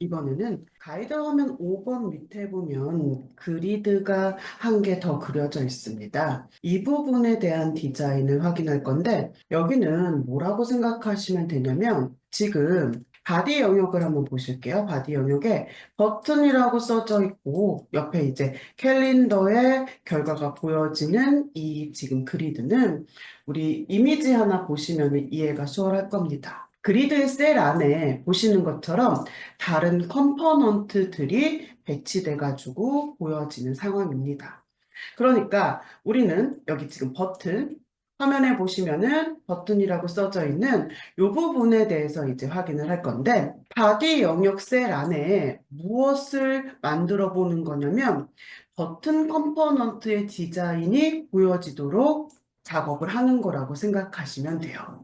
이번에는 가이드 화면 5번 밑에 보면 그리드가 한 개 더 그려져 있습니다. 이 부분에 대한 디자인을 확인할 건데 여기는 뭐라고 생각하시면 되냐면 지금 바디 영역을 한번 보실게요. 바디 영역에 버튼이라고 써져 있고 옆에 이제 캘린더의 결과가 보여지는 이 지금 그리드는 우리 이미지 하나 보시면 이해가 수월할 겁니다. 그리드의 셀 안에 보시는 것처럼 다른 컴포넌트들이 배치돼 가지고 보여지는 상황입니다. 그러니까 우리는 여기 지금 버튼 화면에 보시면은 버튼이라고 써져 있는 이 부분에 대해서 이제 확인을 할 건데 바디 영역 셀 안에 무엇을 만들어 보는 거냐면 버튼 컴포넌트의 디자인이 보여지도록 작업을 하는 거라고 생각하시면 돼요.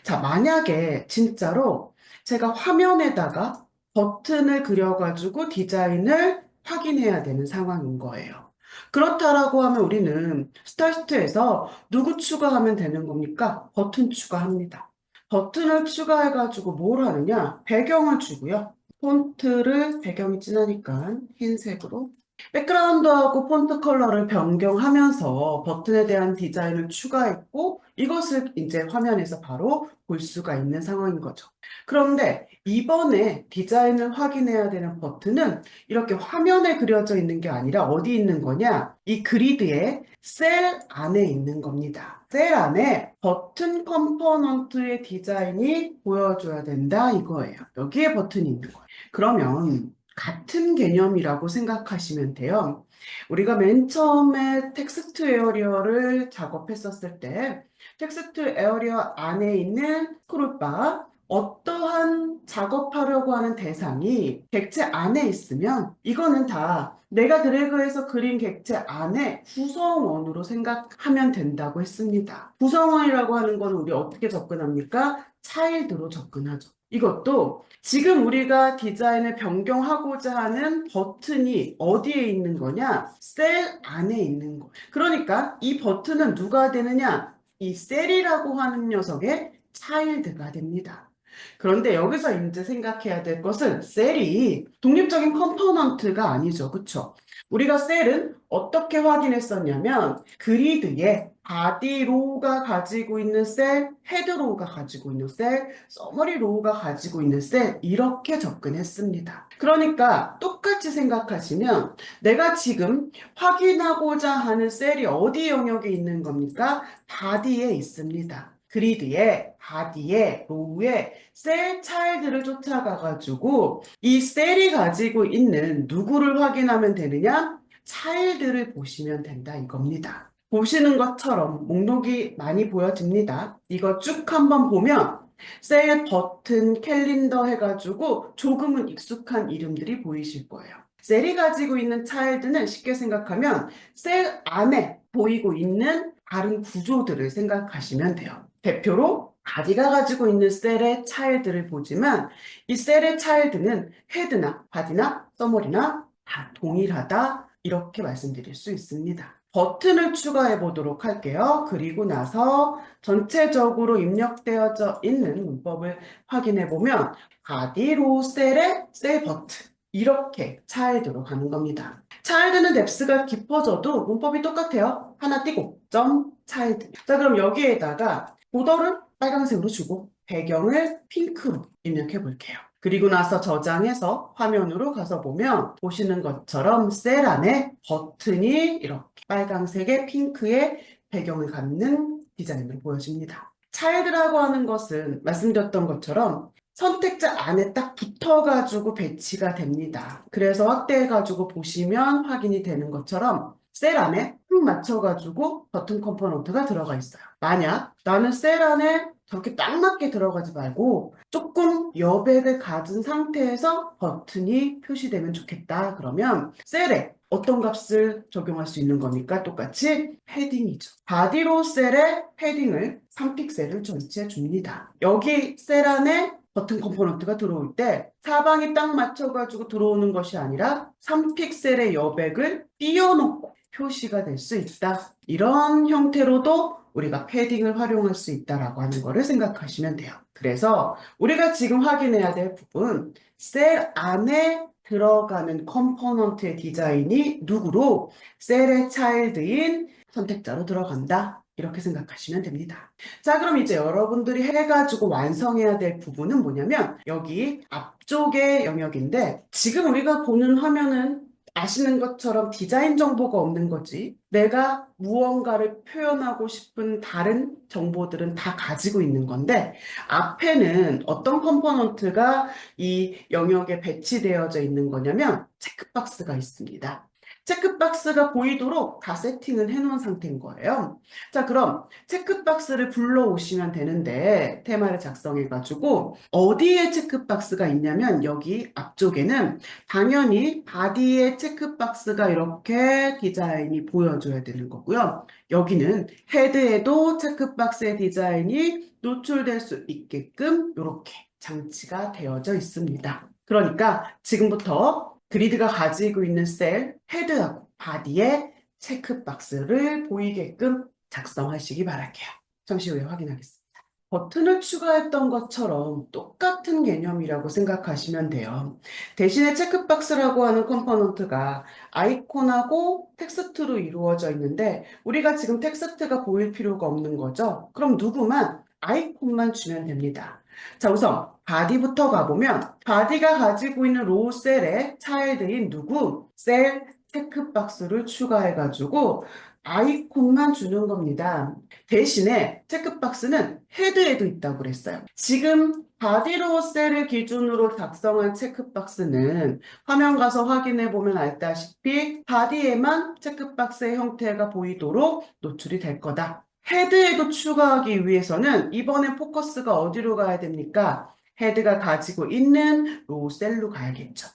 자, 만약에 진짜로 제가 화면에다가 버튼을 그려가지고 디자인을 확인해야 되는 상황인 거예요. 그렇다라고 하면 우리는 스타시트에서 누구 추가하면 되는 겁니까? 버튼 추가합니다. 버튼을 추가해가지고 뭘 하느냐? 배경을 주고요. 폰트를 배경이 진하니까 흰색으로 백그라운드하고 폰트 컬러를 변경하면서 버튼에 대한 디자인을 추가했고 이것을 이제 화면에서 바로 볼 수가 있는 상황인 거죠. 그런데 이번에 디자인을 확인해야 되는 버튼은 이렇게 화면에 그려져 있는 게 아니라 어디 있는 거냐? 이 그리드의 셀 안에 있는 겁니다. 셀 안에 버튼 컴포넌트의 디자인이 보여줘야 된다 이거예요. 여기에 버튼이 있는 거예요. 그러면 같은 개념이라고 생각하시면 돼요. 우리가 맨 처음에 텍스트 에어리어를 작업했었을 때 텍스트 에어리어 안에 있는 스크롤바 어떠한 작업하려고 하는 대상이 객체 안에 있으면 이거는 다 내가 드래그해서 그린 객체 안에 구성원으로 생각하면 된다고 했습니다. 구성원이라고 하는 건 우리 어떻게 접근합니까? 차일드로 접근하죠. 이것도 지금 우리가 디자인을 변경하고자 하는 버튼이 어디에 있는 거냐? 셀 안에 있는 거. 그러니까 이 버튼은 누가 되느냐? 이 셀이라고 하는 녀석의 차일드가 됩니다. 그런데 여기서 이제 생각해야 될 것은 셀이 독립적인 컴포넌트가 아니죠. 그쵸? 우리가 셀은 어떻게 확인했었냐면 그리드에 바디 로우가 가지고 있는 셀, 헤드 로우가 가지고 있는 셀, 서머리 로우가 가지고 있는 셀 이렇게 접근했습니다. 그러니까 똑같이 생각하시면 내가 지금 확인하고자 하는 셀이 어디 영역에 있는 겁니까? 바디에 있습니다. 그리드에 바디에 로우에 셀 차일드를 쫓아가가지고 이 셀이 가지고 있는 누구를 확인하면 되느냐? 차일드를 보시면 된다 이겁니다. 보시는 것처럼 목록이 많이 보여집니다. 이거 쭉 한번 보면 셀, 버튼, 캘린더 해가지고 조금은 익숙한 이름들이 보이실 거예요. 셀이 가지고 있는 차일드는 쉽게 생각하면 셀 안에 보이고 있는 다른 구조들을 생각하시면 돼요. 대표로 바디가 가지고 있는 셀의 차일드를 보지만 이 셀의 차일드는 헤드나 바디나 서머리나 다 동일하다 이렇게 말씀드릴 수 있습니다. 버튼을 추가해 보도록 할게요. 그리고 나서 전체적으로 입력되어져 있는 문법을 확인해 보면 바디 로 셀의 셀 버튼 이렇게 차일드로 가는 겁니다. 차일드는 뎁스가 깊어져도 문법이 똑같아요. 하나 띄고 점 차일드. 자, 그럼 여기에다가 보더를 빨간색으로 주고 배경을 핑크로 입력해 볼게요. 그리고 나서 저장해서 화면으로 가서 보면 보시는 것처럼 셀 안에 버튼이 이렇게 빨간색에 핑크의 배경을 갖는 디자인으로 보여집니다. 차일드라고 하는 것은 말씀드렸던 것처럼 선택자 안에 딱 붙어가지고 배치가 됩니다. 그래서 확대해가지고 보시면 확인이 되는 것처럼 셀 안에 딱 맞춰가지고 버튼 컴포넌트가 들어가 있어요. 만약 나는 셀 안에 저렇게 딱 맞게 들어가지 말고 조금 여백을 가진 상태에서 버튼이 표시되면 좋겠다. 그러면 셀에 어떤 값을 적용할 수 있는 겁니까? 똑같이 패딩이죠. 바디로 셀에 패딩을 3픽셀을 전치해 줍니다. 여기 셀 안에 버튼 컴포넌트가 들어올 때 사방이 딱 맞춰가지고 들어오는 것이 아니라 3픽셀의 여백을 띄워놓고 표시가 될 수 있다. 이런 형태로도 우리가 패딩을 활용할 수 있다라고 하는 거를 생각하시면 돼요. 그래서 우리가 지금 확인해야 될 부분, 셀 안에 들어가는 컴포넌트의 디자인이 누구로 셀의 차일드인 선택자로 들어간다. 이렇게 생각하시면 됩니다. 자, 그럼 이제 여러분들이 해가지고 완성해야 될 부분은 뭐냐면 여기 앞쪽의 영역인데 지금 우리가 보는 화면은 아시는 것처럼 디자인 정보가 없는 거지. 내가 무언가를 표현하고 싶은 다른 정보들은 다 가지고 있는 건데 앞에는 어떤 컴포넌트가 이 영역에 배치되어져 있는 거냐면 체크박스가 있습니다. 체크박스가 보이도록 다 세팅을 해놓은 상태인 거예요. 자, 그럼 체크박스를 불러오시면 되는데 테마를 작성해가지고 어디에 체크박스가 있냐면 여기 앞쪽에는 당연히 바디에 체크박스가 이렇게 디자인이 보여줘야 되는 거고요. 여기는 헤드에도 체크박스의 디자인이 노출될 수 있게끔 이렇게 장치가 되어져 있습니다. 그러니까 지금부터 그리드가 가지고 있는 셀, 헤드하고 바디에 체크박스를 보이게끔 작성하시기 바랄게요. 잠시 후에 확인하겠습니다. 버튼을 추가했던 것처럼 똑같은 개념이라고 생각하시면 돼요. 대신에 체크박스라고 하는 컴포넌트가 아이콘하고 텍스트로 이루어져 있는데 우리가 지금 텍스트가 보일 필요가 없는 거죠. 그럼 누구만 아이콘만 주면 됩니다. 자, 우선 바디부터 가보면 바디가 가지고 있는 로우 셀의 차일드인 누구? 셀 체크박스를 추가해가지고 아이콘만 주는 겁니다. 대신에 체크박스는 헤드에도 있다고 그랬어요. 지금 바디로우 셀을 기준으로 작성한 체크박스는 화면 가서 확인해 보면 알다시피 바디에만 체크박스의 형태가 보이도록 노출이 될 거다. 헤드에도 추가하기 위해서는 이번엔 포커스가 어디로 가야 됩니까? 헤드가 가지고 있는 로우 셀로 가야겠죠.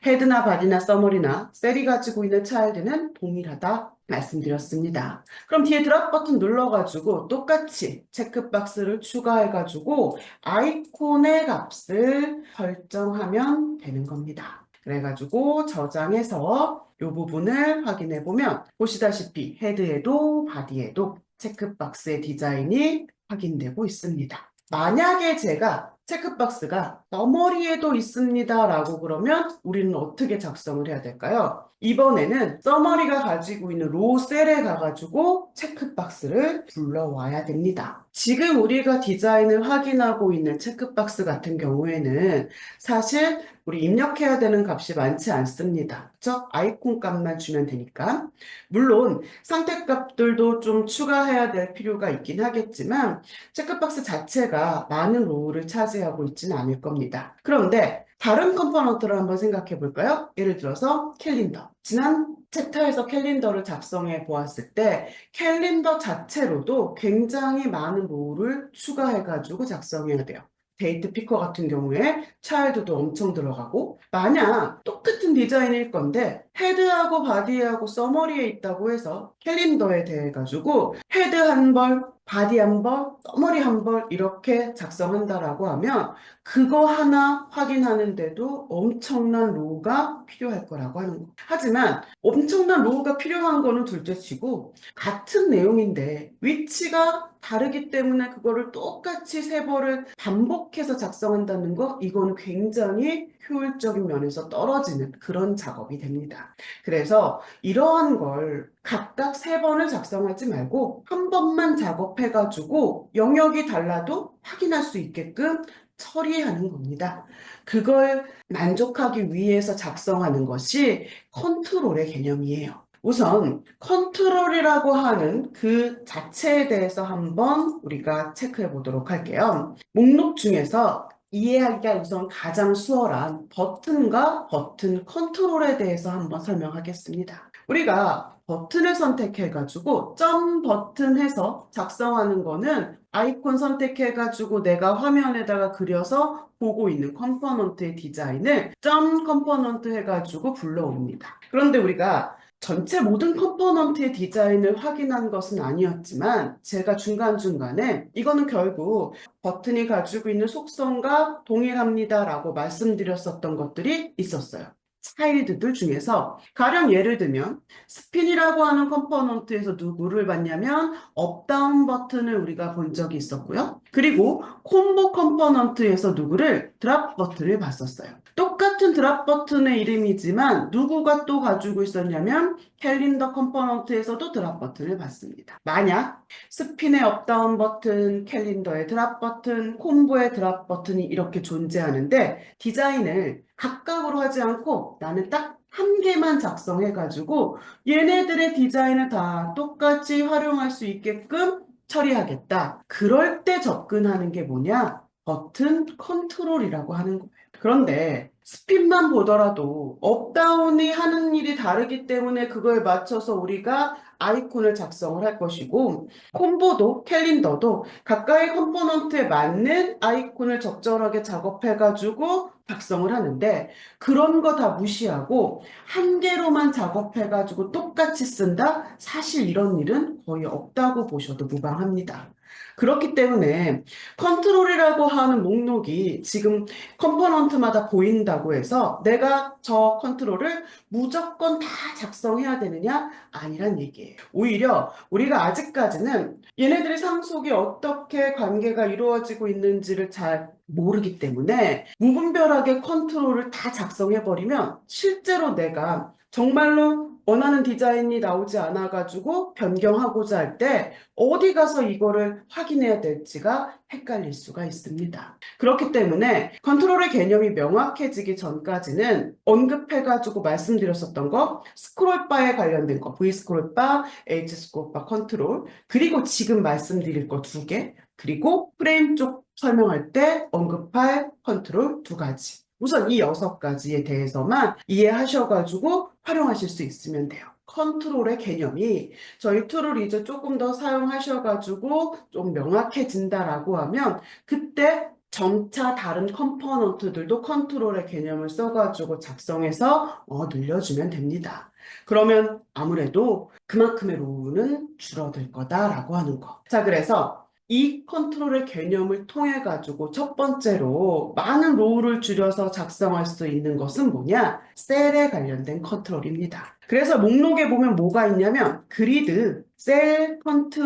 헤드나 바디나 서머리나 셀이 가지고 있는 차일드는 동일하다 말씀드렸습니다. 그럼 뒤에 드랍 버튼 눌러가지고 똑같이 체크박스를 추가해가지고 아이콘의 값을 설정하면 되는 겁니다. 그래가지고 저장해서 이 부분을 확인해 보면 보시다시피 헤드에도 바디에도 체크박스의 디자인이 확인되고 있습니다. 만약에 제가 체크박스가 서머리에도 있습니다 라고 그러면 우리는 어떻게 작성을 해야 될까요? 이번에는 서머리가 가지고 있는 로우 셀에 가가지고 체크박스를 불러와야 됩니다. 지금 우리가 디자인을 확인하고 있는 체크박스 같은 경우에는 사실 우리 입력해야 되는 값이 많지 않습니다. 그쵸? 아이콘 값만 주면 되니까. 물론 상태값들도 좀 추가해야 될 필요가 있긴 하겠지만 체크박스 자체가 많은 로우를 차지하고 있지는 않을 겁니다. 그런데 다른 컴포넌트를 한번 생각해 볼까요? 예를 들어서 캘린더. 지난 챕터에서 캘린더를 작성해 보았을 때 캘린더 자체로도 굉장히 많은 로우를 추가해 가지고 작성해야 돼요. 데이트 피커 같은 경우에 차일드도 엄청 들어가고 만약 똑같은 디자인일 건데 헤드하고 바디하고 서머리에 있다고 해서 캘린더에 대해 가지고 헤드 한 벌, 바디 한 벌, 서머리 한 벌 이렇게 작성한다라고 하면 그거 하나 확인하는데도 엄청난 로우가 필요할 거라고 하는 거. 하지만 엄청난 로우가 필요한 거는 둘째치고 같은 내용인데 위치가 다르기 때문에 그거를 똑같이 세 번을 반복해서 작성한다는 거 이건 굉장히 효율적인 면에서 떨어지는 그런 작업이 됩니다. 그래서 이러한 걸 각각 세 번을 작성하지 말고 한 번만 작업해가지고 영역이 달라도 확인할 수 있게끔 처리하는 겁니다. 그걸 만족하기 위해서 작성하는 것이 컨트롤의 개념이에요. 우선 컨트롤이라고 하는 그 자체에 대해서 한번 우리가 체크해 보도록 할게요. 목록 중에서 이해하기가 우선 가장 수월한 버튼과 버튼 컨트롤에 대해서 한번 설명하겠습니다. 우리가 버튼을 선택해가지고 점 버튼 해서 작성하는 거는 아이콘 선택해가지고 내가 화면에다가 그려서 보고 있는 컴포넌트의 디자인을 점 컴포넌트 해가지고 불러옵니다. 그런데 우리가 전체 모든 컴포넌트의 디자인을 확인한 것은 아니었지만 제가 중간중간에 이거는 결국 버튼이 가지고 있는 속성과 동일합니다 라고 말씀드렸었던 것들이 있었어요. 차일드들 중에서 가령 예를 들면 스핀이라고 하는 컴포넌트에서 누구를 봤냐면 업다운 버튼을 우리가 본 적이 있었고요. 그리고 콤보 컴포넌트에서 누구를 드랍 버튼을 봤었어요. 똑같은 드랍 버튼의 이름이지만 누구가 또 가지고 있었냐면 캘린더 컴포넌트에서도 드랍 버튼을 봤습니다. 만약 스핀의 업다운 버튼, 캘린더의 드랍 버튼, 콤보의 드랍 버튼이 이렇게 존재하는데 디자인을 각각으로 하지 않고 나는 딱 한 개만 작성해가지고 얘네들의 디자인을 다 똑같이 활용할 수 있게끔 처리하겠다. 그럴 때 접근하는 게 뭐냐? 버튼 컨트롤이라고 하는 거예요. 그런데 스핀만 보더라도 업다운이 하는 일이 다르기 때문에 그거에 맞춰서 우리가 아이콘을 작성을 할 것이고 콤보도 캘린더도 각각의 컴포넌트에 맞는 아이콘을 적절하게 작업해가지고 작성을 하는데 그런 거 다 무시하고 한 개로만 작업해가지고 똑같이 쓴다? 사실 이런 일은 거의 없다고 보셔도 무방합니다. 그렇기 때문에 컨트롤이라고 하는 목록이 지금 컴포넌트마다 보인다고 해서 내가 저 컨트롤을 무조건 다 작성해야 되느냐? 아니란 얘기예요. 오히려 우리가 아직까지는 얘네들의 상속이 어떻게 관계가 이루어지고 있는지를 잘 모르기 때문에 무분별하게 컨트롤을 다 작성해버리면 실제로 내가 정말로 원하는 디자인이 나오지 않아가지고 변경하고자 할 때 어디 가서 이거를 확인해야 될지가 헷갈릴 수가 있습니다. 그렇기 때문에 컨트롤의 개념이 명확해지기 전까지는 언급해가지고 말씀드렸었던 거 스크롤바에 관련된 거 V 스크롤바, H 스크롤바 컨트롤 그리고 지금 말씀드릴 거 두 개 그리고 프레임 쪽 설명할 때 언급할 컨트롤 두 가지 우선 이 6가지에 대해서만 이해하셔가지고 활용하실 수 있으면 돼요. 컨트롤의 개념이 저희 툴을 이제 조금 더 사용하셔가지고 좀 명확해진다라고 하면 그때 점차 다른 컴포넌트들도 컨트롤의 개념을 써가지고 작성해서 늘려주면 됩니다. 그러면 아무래도 그만큼의 로우는 줄어들 거다라고 하는 거. 자, 그래서 이 컨트롤의 개념을 통해 가지고 첫 번째로 많은 로우를 줄여서 작성할 수 있는 것은 뭐냐? 셀에 관련된 컨트롤입니다. 그래서 목록에 보면 뭐가 있냐면 그리드 셀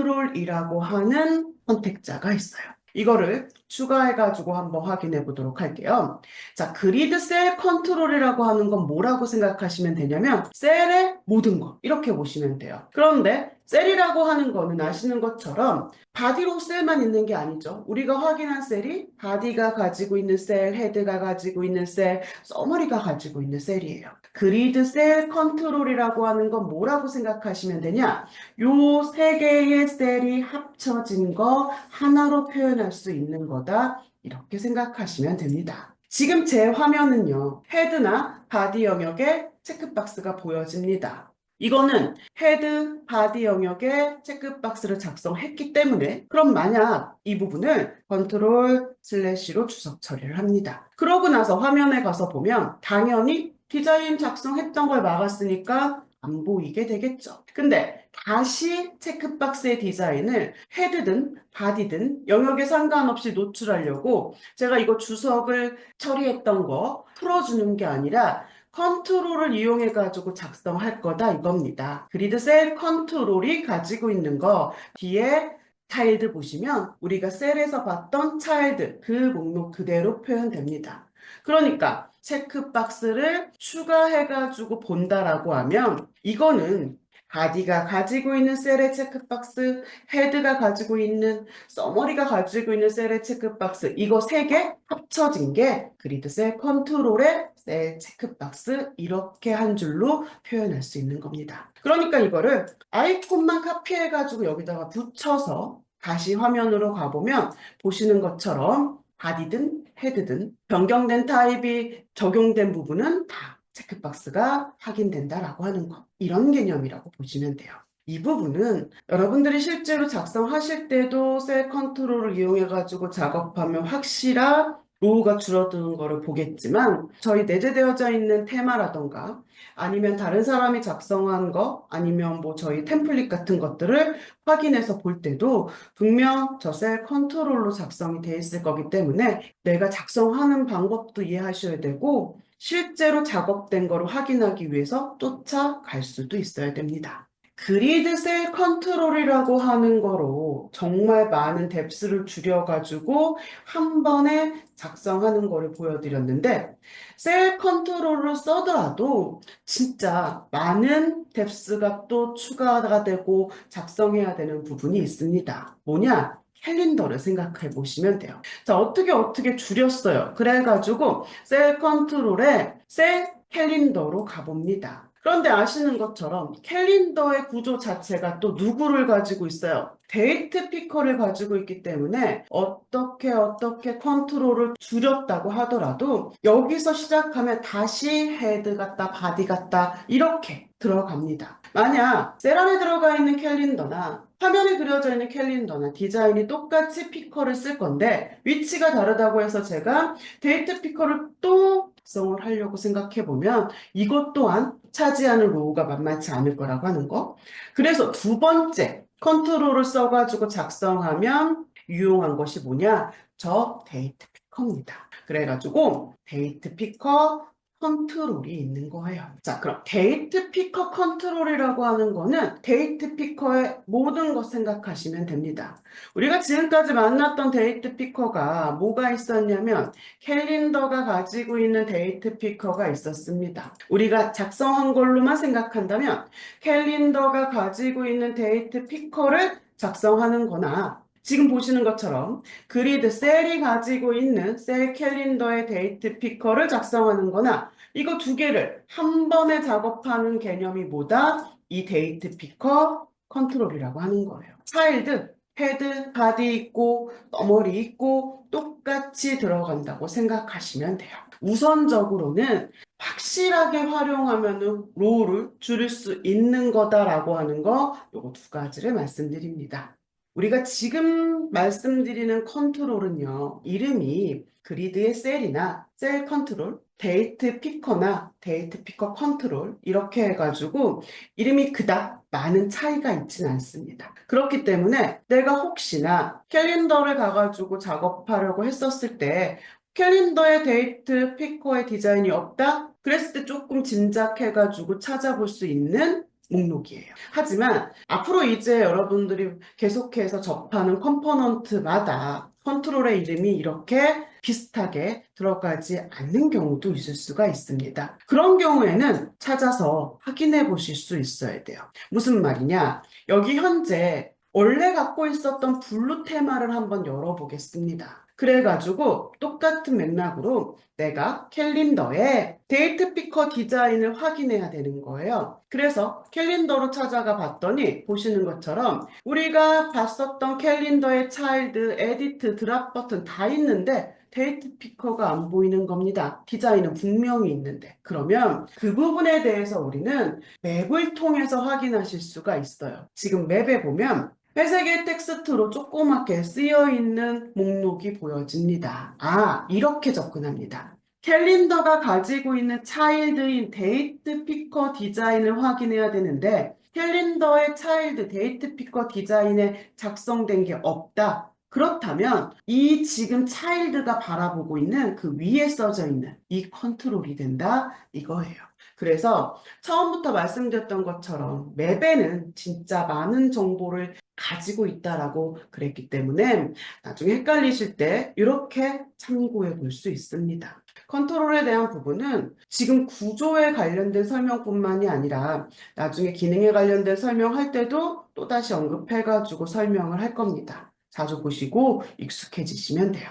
컨트롤이라고 하는 선택자가 있어요. 이거를 추가해가지고 한번 확인해 보도록 할게요. 자, 그리드 셀 컨트롤이라고 하는 건 뭐라고 생각하시면 되냐면 셀의 모든 것 이렇게 보시면 돼요. 그런데 셀이라고 하는 거는 아시는 것처럼 바디로 셀만 있는 게 아니죠. 우리가 확인한 셀이 바디가 가지고 있는 셀, 헤드가 가지고 있는 셀, 서머리가 가지고 있는 셀이에요. 그리드 셀 컨트롤이라고 하는 건 뭐라고 생각하시면 되냐? 요 세 개의 셀이 합쳐진 거 하나로 표현할 수 있는 거다. 이렇게 생각하시면 됩니다. 지금 제 화면은요, 헤드나 바디 영역에 체크박스가 보여집니다. 이거는 헤드, 바디 영역에 체크박스를 작성했기 때문에 그럼 만약 이 부분을 컨트롤 슬래시로 주석 처리를 합니다. 그러고 나서 화면에 가서 보면 당연히 디자인 작성했던 걸 막았으니까 안 보이게 되겠죠. 근데 다시 체크박스의 디자인을 헤드든 바디든 영역에 상관없이 노출하려고 제가 이거 주석을 처리했던 거 풀어주는 게 아니라 컨트롤을 이용해 가지고 작성할 거다 이겁니다. 그리드 셀 컨트롤이 가지고 있는 거 뒤에 차일드 보시면 우리가 셀에서 봤던 차일드 그 목록 그대로 표현됩니다. 그러니까 체크박스를 추가해 가지고 본다라고 하면 이거는 바디가 가지고 있는 셀의 체크박스, 헤드가 가지고 있는, 서머리가 가지고 있는 셀의 체크박스 이거 세 개 합쳐진 게 그리드 셀 컨트롤의 셀 체크박스 이렇게 한 줄로 표현할 수 있는 겁니다. 그러니까 이거를 아이콘만 카피해가지고 여기다가 붙여서 다시 화면으로 가보면 보시는 것처럼 바디든 헤드든 변경된 타입이 적용된 부분은 다 체크박스가 확인된다라고 하는 거. 이런 개념이라고 보시면 돼요. 이 부분은 여러분들이 실제로 작성하실 때도 셀 컨트롤을 이용해가지고 작업하면 확실한 로우가 줄어드는 거를 보겠지만 저희 내재되어져 있는 테마라던가 아니면 다른 사람이 작성한 거 아니면 뭐 저희 템플릿 같은 것들을 확인해서 볼 때도 분명 저 셀 컨트롤로 작성이 돼 있을 거기 때문에 내가 작성하는 방법도 이해하셔야 되고 실제로 작업된 거를 확인하기 위해서 쫓아갈 수도 있어야 됩니다. 그리드 셀 컨트롤이라고 하는 거로 정말 많은 뎁스를 줄여가지고 한 번에 작성하는 거를 보여드렸는데 셀 컨트롤을 써더라도 진짜 많은 뎁스가 또 추가가 되고 작성해야 되는 부분이 있습니다. 뭐냐? 캘린더를 생각해 보시면 돼요. 자, 어떻게 줄였어요. 그래가지고 셀 컨트롤에 셀 캘린더로 가봅니다. 그런데 아시는 것처럼 캘린더의 구조 자체가 또 누구를 가지고 있어요? 데이트 피커를 가지고 있기 때문에 어떻게 컨트롤을 줄였다고 하더라도 여기서 시작하면 다시 헤드 같다, 바디 같다 이렇게 들어갑니다. 만약 셀 안에 들어가 있는 캘린더나 화면에 그려져 있는 캘린더나 디자인이 똑같이 피커를 쓸 건데 위치가 다르다고 해서 제가 데이트 피커를 또 작성을 하려고 생각해 보면 이것 또한 차지하는 로우가 만만치 않을 거라고 하는 거. 그래서 두 번째 컨트롤을 써가지고 작성하면 유용한 것이 뭐냐? 저 데이트 피커입니다. 그래가지고 데이트 피커 컨트롤이 있는 거예요. 자, 그럼 데이트 피커 컨트롤이라고 하는 거는 데이트 피커의 모든 것 생각하시면 됩니다. 우리가 지금까지 만났던 데이트 피커가 뭐가 있었냐면 캘린더가 가지고 있는 데이트 피커가 있었습니다. 우리가 작성한 걸로만 생각한다면 캘린더가 가지고 있는 데이트 피커를 작성하는 거나 지금 보시는 것처럼 그리드 셀이 가지고 있는 셀 캘린더의 데이트 피커를 작성하는 거나 이거 두 개를 한 번에 작업하는 개념이 뭐다? 이 데이트 피커 컨트롤이라고 하는 거예요. 차일드, 헤드, 바디 있고 너머리 있고 똑같이 들어간다고 생각하시면 돼요. 우선적으로는 확실하게 활용하면 로우를 줄일 수 있는 거다라고 하는 거 요거 두 가지를 말씀드립니다. 우리가 지금 말씀드리는 컨트롤은요, 이름이 그리드의 셀이나 셀 컨트롤, 데이트 피커나 데이트 피커 컨트롤 이렇게 해가지고 이름이 그닥 많은 차이가 있지는 않습니다. 그렇기 때문에 내가 혹시나 캘린더를 가가지고 작업하려고 했었을 때 캘린더에 데이트 피커의 디자인이 없다? 그랬을 때 조금 짐작해가지고 찾아볼 수 있는 목록이에요. 하지만 앞으로 이제 여러분들이 계속해서 접하는 컴포넌트마다 컨트롤의 이름이 이렇게 비슷하게 들어가지 않는 경우도 있을 수가 있습니다. 그런 경우에는 찾아서 확인해 보실 수 있어야 돼요. 무슨 말이냐? 여기 현재 원래 갖고 있었던 블루 테마를 한번 열어보겠습니다. 그래가지고 똑같은 맥락으로 내가 캘린더에 데이트 피커 디자인을 확인해야 되는 거예요. 그래서 캘린더로 찾아가 봤더니 보시는 것처럼 우리가 봤었던 캘린더의 차일드, 에디트, 드랍 버튼 다 있는데 데이트 피커가 안 보이는 겁니다. 디자인은 분명히 있는데. 그러면 그 부분에 대해서 우리는 맵을 통해서 확인하실 수가 있어요. 지금 맵에 보면 회색의 텍스트로 조그맣게 쓰여있는 목록이 보여집니다. 아, 이렇게 접근합니다. 캘린더가 가지고 있는 차일드인 데이트 피커 디자인을 확인해야 되는데 캘린더의 차일드 데이트 피커 디자인에 작성된 게 없다. 그렇다면 이 지금 차일드가 바라보고 있는 그 위에 써져 있는 이 컨트롤이 된다 이거예요. 그래서 처음부터 말씀드렸던 것처럼 맵에는 진짜 많은 정보를 가지고 있다라고 그랬기 때문에 나중에 헷갈리실 때 이렇게 참고해 볼 수 있습니다. 컨트롤에 대한 부분은 지금 구조에 관련된 설명뿐만이 아니라 나중에 기능에 관련된 설명할 때도 또다시 언급해가지고 설명을 할 겁니다. 자주 보시고 익숙해지시면 돼요.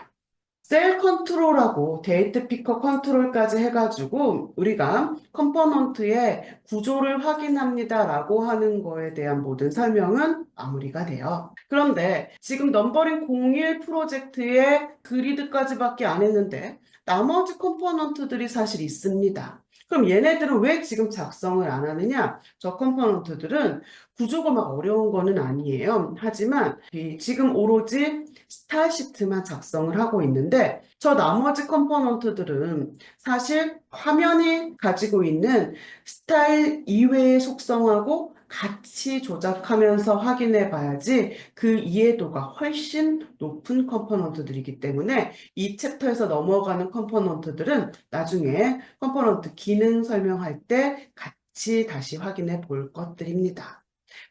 셀 컨트롤하고 데이트 피커 컨트롤까지 해가지고 우리가 컴포넌트의 구조를 확인합니다라고 하는 거에 대한 모든 설명은 마무리가 돼요. 그런데 지금 넘버링 01 프로젝트의 그리드까지밖에 안 했는데 나머지 컴포넌트들이 사실 있습니다. 그럼 얘네들은 왜 지금 작성을 안 하느냐? 저 컴포넌트들은 구조가 막 어려운 거는 아니에요. 하지만 지금 오로지 스타일 시트만 작성을 하고 있는데 저 나머지 컴포넌트들은 사실 화면이 가지고 있는 스타일 이외의 속성하고 같이 조작하면서 확인해 봐야지 그 이해도가 훨씬 높은 컴포넌트들이기 때문에 이 챕터에서 넘어가는 컴포넌트들은 나중에 컴포넌트 기능 설명할 때 같이 다시 확인해 볼 것들입니다.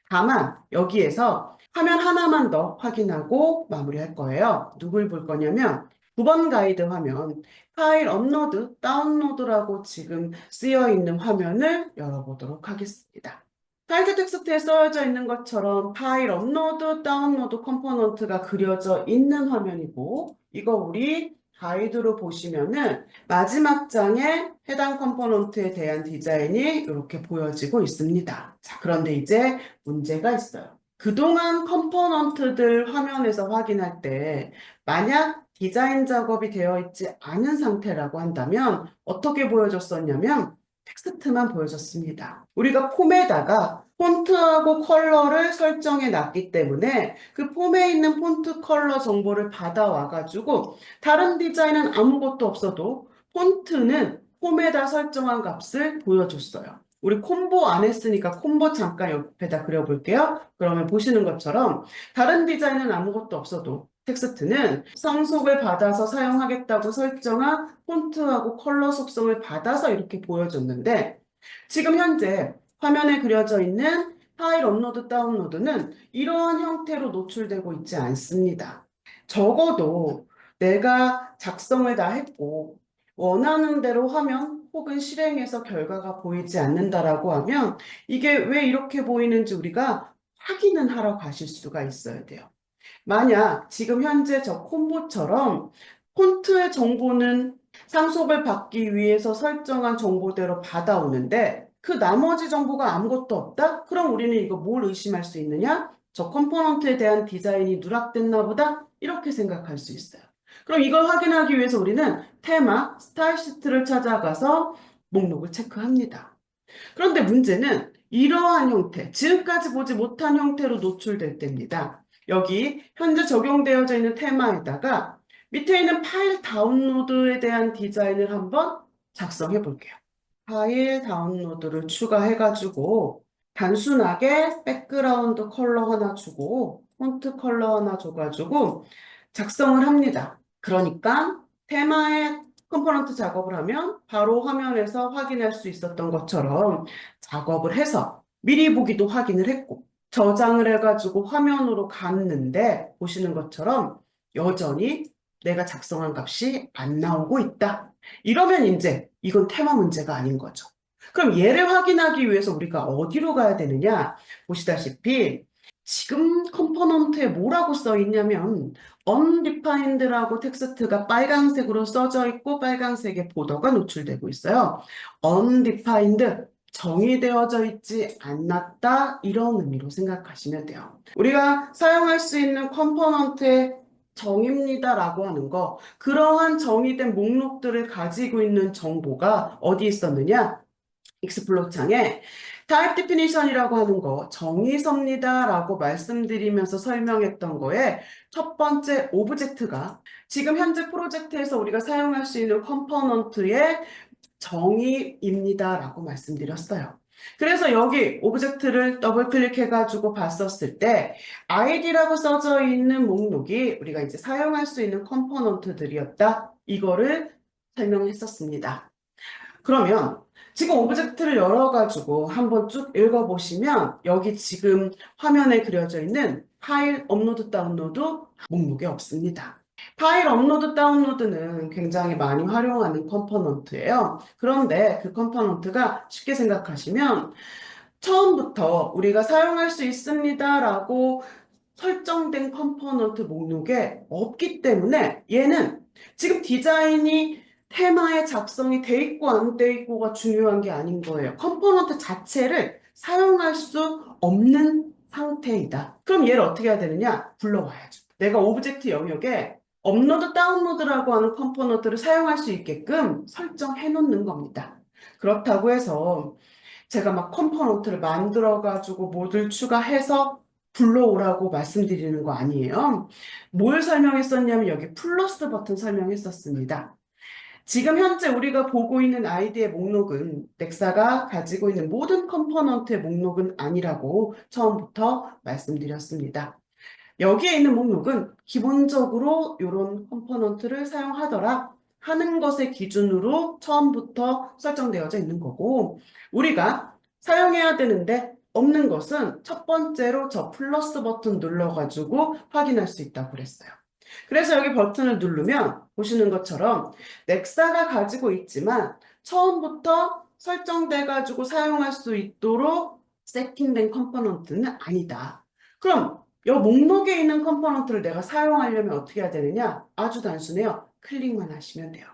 다만 여기에서 화면 하나만 더 확인하고 마무리할 거예요. 누굴 볼 거냐면 9번 가이드 화면, 파일 업로드, 다운로드라고 지금 쓰여 있는 화면을 열어보도록 하겠습니다. 타이틀 텍스트에 써져 있는 것처럼 파일 업로드, 다운로드 컴포넌트가 그려져 있는 화면이고, 이거 우리 가이드로 보시면은 마지막 장에 해당 컴포넌트에 대한 디자인이 이렇게 보여지고 있습니다. 자, 그런데 이제 문제가 있어요. 그동안 컴포넌트들 화면에서 확인할 때 만약 디자인 작업이 되어 있지 않은 상태라고 한다면 어떻게 보여줬었냐면 텍스트만 보여줬습니다. 우리가 폼에다가 폰트하고 컬러를 설정해 놨기 때문에 그 폼에 있는 폰트 컬러 정보를 받아와가지고 다른 디자인은 아무것도 없어도 폰트는 폼에다 설정한 값을 보여줬어요. 우리 콤보 안 했으니까 콤보 잠깐 옆에다 그려볼게요. 그러면 보시는 것처럼 다른 디자인은 아무것도 없어도 텍스트는 상속을 받아서 사용하겠다고 설정한 폰트하고 컬러 속성을 받아서 이렇게 보여줬는데 지금 현재 화면에 그려져 있는 파일 업로드 다운로드는 이러한 형태로 노출되고 있지 않습니다. 적어도 내가 작성을 다 했고 원하는 대로 화면 혹은 실행해서 결과가 보이지 않는다라고 하면 이게 왜 이렇게 보이는지 우리가 확인은 하러 가실 수가 있어야 돼요. 만약 지금 현재 저 콤보처럼 폰트의 정보는 상속을 받기 위해서 설정한 정보대로 받아오는데 그 나머지 정보가 아무것도 없다? 그럼 우리는 이거 뭘 의심할 수 있느냐? 저 컴포넌트에 대한 디자인이 누락됐나 보다? 이렇게 생각할 수 있어요. 그럼 이걸 확인하기 위해서 우리는 테마, 스타일 시트를 찾아가서 목록을 체크합니다. 그런데 문제는 이러한 형태, 지금까지 보지 못한 형태로 노출될 때입니다. 여기 현재 적용되어져 있는 테마에다가 밑에 있는 파일 다운로드에 대한 디자인을 한번 작성해 볼게요. 파일 다운로드를 추가해가지고 단순하게 백그라운드 컬러 하나 주고 폰트 컬러 하나 줘가지고 작성을 합니다. 그러니까 테마에 컴포넌트 작업을 하면 바로 화면에서 확인할 수 있었던 것처럼 작업을 해서 미리 보기도 확인을 했고 저장을 해가지고 화면으로 갔는데 보시는 것처럼 여전히 내가 작성한 값이 안 나오고 있다. 이러면 이제 이건 테마 문제가 아닌 거죠. 그럼 얘를 확인하기 위해서 우리가 어디로 가야 되느냐? 보시다시피 지금 컴포넌트에 뭐라고 써 있냐면 undefined라고 텍스트가 빨간색으로 써져 있고 빨간색의 보더가 노출되고 있어요. undefined, 정의되어져 있지 않았다 이런 의미로 생각하시면 돼요. 우리가 사용할 수 있는 컴포넌트의 정의입니다라고 하는 거, 그러한 정의된 목록들을 가지고 있는 정보가 어디 있었느냐? 익스플로 창에 타입 디피니션이라고 하는 거 정의서입니다라고 말씀드리면서 설명했던 거에 첫 번째 오브젝트가 지금 현재 프로젝트에서 우리가 사용할 수 있는 컴포넌트의 정의입니다라고 말씀드렸어요. 그래서 여기 오브젝트를 더블 클릭해가지고 봤었을 때 id라고 써져 있는 목록이 우리가 이제 사용할 수 있는 컴포넌트들이었다. 이거를 설명했었습니다. 그러면 지금 오브젝트를 열어가지고 한번 쭉 읽어보시면 여기 지금 화면에 그려져 있는 파일 업로드 다운로드 목록이 없습니다. 파일 업로드 다운로드는 굉장히 많이 활용하는 컴포넌트예요. 그런데 그 컴포넌트가 쉽게 생각하시면 처음부터 우리가 사용할 수 있습니다라고 설정된 컴포넌트 목록에 없기 때문에 얘는 지금 디자인이 테마에 작성이 돼 있고 안 돼 있고가 중요한 게 아닌 거예요. 컴포넌트 자체를 사용할 수 없는 상태이다. 그럼 얘를 어떻게 해야 되느냐? 불러와야죠. 내가 오브젝트 영역에 업로드 다운로드라고 하는 컴포넌트를 사용할 수 있게끔 설정해 놓는 겁니다. 그렇다고 해서 제가 막 컴포넌트를 만들어 가지고 모듈 추가해서 불러오라고 말씀드리는 거 아니에요. 뭘 설명했었냐면 여기 플러스 버튼 설명했었습니다. 지금 현재 우리가 보고 있는 아이디의 목록은 넥사가 가지고 있는 모든 컴포넌트의 목록은 아니라고 처음부터 말씀드렸습니다. 여기에 있는 목록은 기본적으로 이런 컴포넌트를 사용하더라 하는 것의 기준으로 처음부터 설정되어져 있는 거고, 우리가 사용해야 되는데 없는 것은 첫 번째로 저 플러스 버튼 눌러가지고 확인할 수 있다고 그랬어요. 그래서 여기 버튼을 누르면 보시는 것처럼 넥사가 가지고 있지만 처음부터 설정돼 가지고 사용할 수 있도록 세팅된 컴포넌트는 아니다. 그럼 이 목록에 있는 컴포넌트를 내가 사용하려면 어떻게 해야 되느냐? 아주 단순해요. 클릭만 하시면 돼요.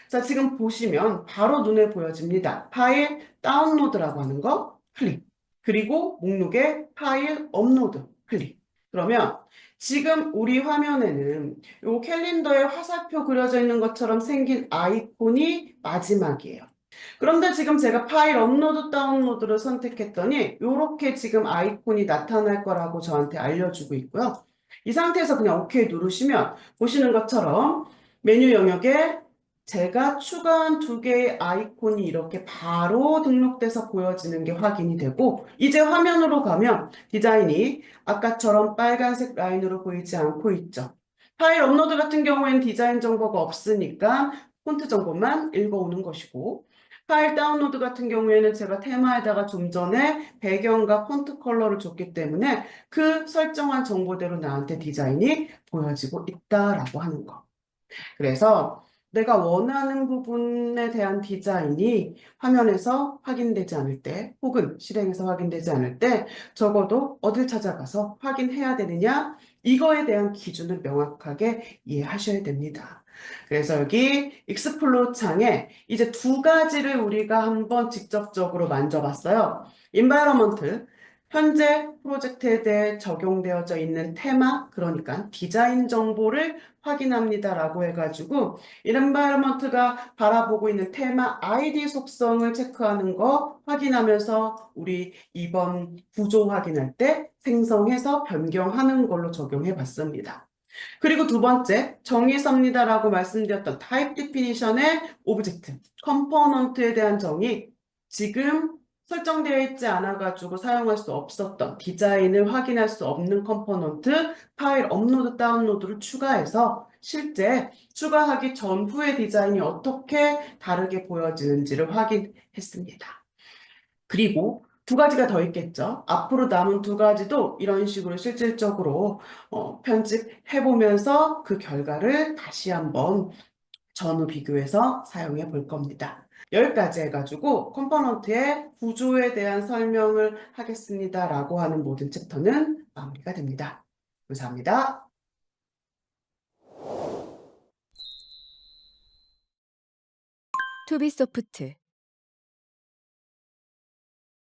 자, 지금 보시면 바로 눈에 보여집니다. 파일 다운로드라고 하는 거 클릭. 그리고 목록에 파일 업로드 클릭. 그러면 지금 우리 화면에는 이 캘린더에 화살표 그려져 있는 것처럼 생긴 아이콘이 마지막이에요. 그런데 지금 제가 파일 업로드 다운로드를 선택했더니 이렇게 지금 아이콘이 나타날 거라고 저한테 알려주고 있고요. 이 상태에서 그냥 OK 누르시면 보시는 것처럼 메뉴 영역에 제가 추가한 두 개의 아이콘이 이렇게 바로 등록돼서 보여지는 게 확인이 되고, 이제 화면으로 가면 디자인이 아까처럼 빨간색 라인으로 보이지 않고 있죠. 파일 업로드 같은 경우에는 디자인 정보가 없으니까 폰트 정보만 읽어오는 것이고, 파일 다운로드 같은 경우에는 제가 테마에다가 좀 전에 배경과 폰트 컬러를 줬기 때문에 그 설정한 정보대로 나한테 디자인이 보여지고 있다라고 하는 거. 그래서 내가 원하는 부분에 대한 디자인이 화면에서 확인되지 않을 때, 혹은 실행에서 확인되지 않을 때 적어도 어딜 찾아가서 확인해야 되느냐, 이거에 대한 기준을 명확하게 이해하셔야 됩니다. 그래서 여기 익스플로 창에 이제 두 가지를 우리가 한번 직접적으로 만져봤어요. environment, 현재 프로젝트에 대해 적용되어져 있는 테마, 그러니까 디자인 정보를 확인합니다라고 해가지고 environment가 바라보고 있는 테마 아이디 속성을 체크하는 거 확인하면서 우리 이번 구조 확인할 때 생성해서 변경하는 걸로 적용해 봤습니다. 그리고 두 번째, 정의섭니다라고 말씀드렸던 타입 디피니션의 오브젝트, 컴포넌트에 대한 정의, 지금 설정되어 있지 않아가지고 사용할 수 없었던 디자인을 확인할 수 없는 컴포넌트, 파일 업로드 다운로드를 추가해서 실제 추가하기 전후의 디자인이 어떻게 다르게 보여지는지를 확인했습니다. 그리고 두 가지가 더 있겠죠. 앞으로 남은 두 가지도 이런 식으로 실질적으로 편집해보면서 그 결과를 다시 한번 전후 비교해서 사용해 볼 겁니다. 여기까지 해가지고 컴포넌트의 구조에 대한 설명을 하겠습니다라고 하는 모든 챕터는 마무리가 됩니다. 감사합니다. 투비소프트